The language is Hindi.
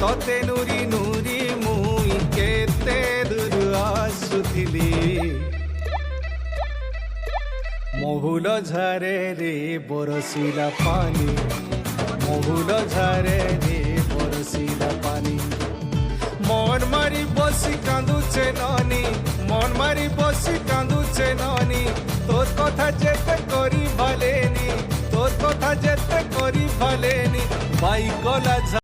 तोते नुरी नुरी मुई केते दूर आसुथिली महुल झारे रे बरसिला पानी महुल झारे रे बरसिला पानी मन मारी बसी कांदुचे नानी मन मारी बसी कांदुचे नानी तोर कथा जेते करी भालेनी तोर कथा जेते करी भालेनी बाई कला